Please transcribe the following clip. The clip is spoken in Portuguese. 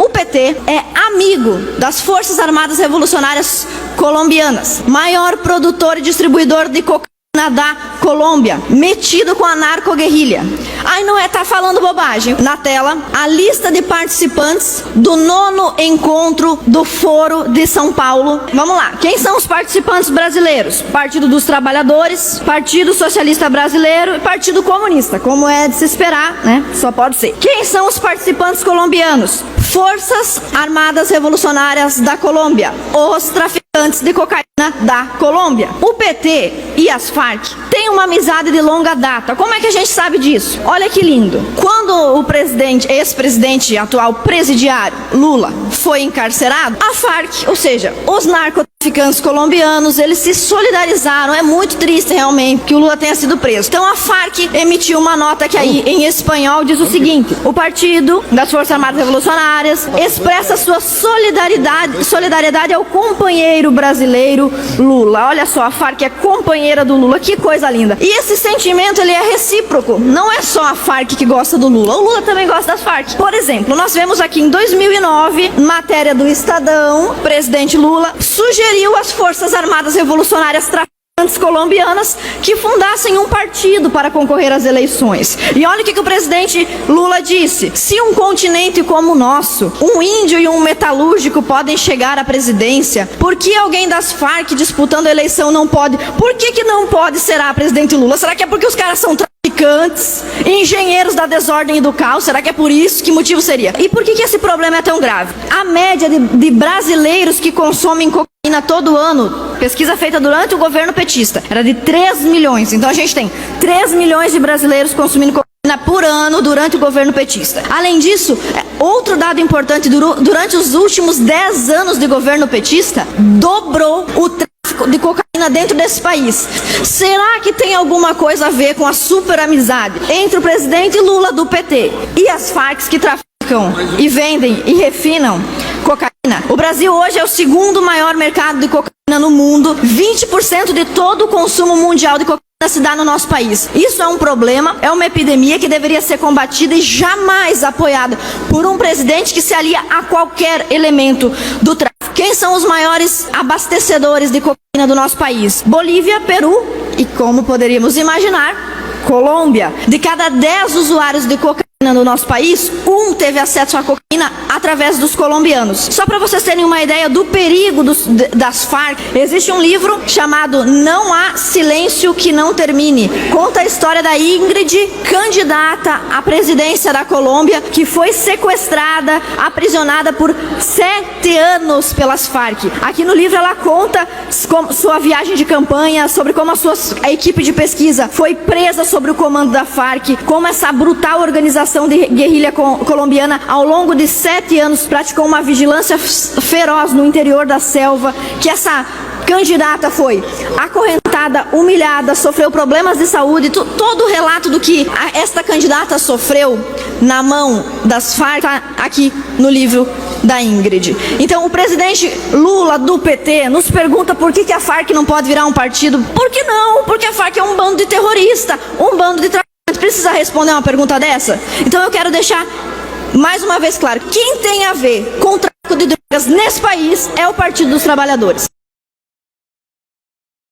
o PT é amigo das Forças Armadas Revolucionárias Colombianas, maior produtor e distribuidor de cocaína da Colômbia, metido com a narcoguerrilha. Aí não é tá falando bobagem. Na tela, a lista de participantes do 9º encontro do Foro de São Paulo. Vamos lá. Quem são os participantes brasileiros? Partido dos Trabalhadores, Partido Socialista Brasileiro e Partido Comunista. Como é de se esperar, né? Só pode ser. Quem são os participantes colombianos? Forças Armadas Revolucionárias da Colômbia, os traficantes de cocaína da Colômbia. O PT e as Farc têm uma amizade de longa data. Como é que a gente sabe disso? Olha que lindo. Quando o ex-presidente atual presidiário, Lula, foi encarcerado, a Farc, ou seja, os narcotraficantes colombianos, eles se solidarizaram. É muito triste realmente que o Lula tenha sido preso. Então a Farc emitiu uma nota que aí em espanhol diz o seguinte: o Partido das Forças Armadas Revolucionárias expressa sua solidariedade ao companheiro brasileiro Lula. Olha só, a Farc é companheira do Lula, que coisa linda. E esse sentimento, ele é recíproco. Não é só a Farc que gosta do Lula, o Lula também gosta das Farc. Por exemplo, nós vemos aqui em 2009, matéria do Estadão, presidente Lula sugeriu às Forças Armadas Revolucionárias colombianas que fundassem um partido para concorrer às eleições. E olha o que o presidente Lula disse: se um continente como o nosso, um índio e um metalúrgico podem chegar à presidência, por que alguém das Farc disputando a eleição não pode? Por que não pode, será, presidente Lula? Será que é porque os caras são traficantes, engenheiros da desordem e do caos? Será que é por isso? Que motivo seria? E por que esse problema é tão grave? A média de brasileiros que consomem cocaína todo ano, pesquisa feita durante o governo petista, era de 3 milhões. Então a gente tem 3 milhões de brasileiros consumindo cocaína por ano durante o governo petista. Além disso, outro dado importante, durante os últimos 10 anos de governo petista, dobrou o tráfico de cocaína dentro desse país. Será que tem alguma coisa a ver com a super amizade entre o presidente Lula do PT e as Farc que traficam e vendem e refinam cocaína? O Brasil hoje é o segundo maior mercado de cocaína no mundo. 20% de todo o consumo mundial de cocaína se dá no nosso país. Isso é um problema, é uma epidemia que deveria ser combatida e jamais apoiada por um presidente que se alia a qualquer elemento do tráfico. Quem são os maiores abastecedores de cocaína do nosso país? Bolívia, Peru e, como poderíamos imaginar, Colômbia. De cada 10 usuários de cocaína no nosso país, um teve acesso à cocaína através dos colombianos. Só para vocês terem uma ideia do perigo das Farc, existe um livro chamado Não Há Silêncio que Não Termine. Conta a história da Ingrid, candidata à presidência da Colômbia, que foi sequestrada, aprisionada por 7 anos pelas Farc. Aqui no livro ela conta sua viagem de campanha, sobre como a equipe de pesquisa foi presa sob o comando da Farc, como essa brutal organização de guerrilha colombiana ao longo de 7 anos praticou uma vigilância feroz no interior da selva, que essa candidata foi acorrentada, humilhada, sofreu problemas de saúde. Todo o relato do que esta candidata sofreu na mão das Farc está aqui no livro da Ingrid. Então o presidente Lula do PT nos pergunta por que a Farc não pode virar um partido. Por que não? Porque a Farc é um bando de terrorista, um bando de traficantes. Precisa responder uma pergunta dessa? Então eu quero deixar mais uma vez claro: quem tem a ver com o tráfico de drogas nesse país é o Partido dos Trabalhadores.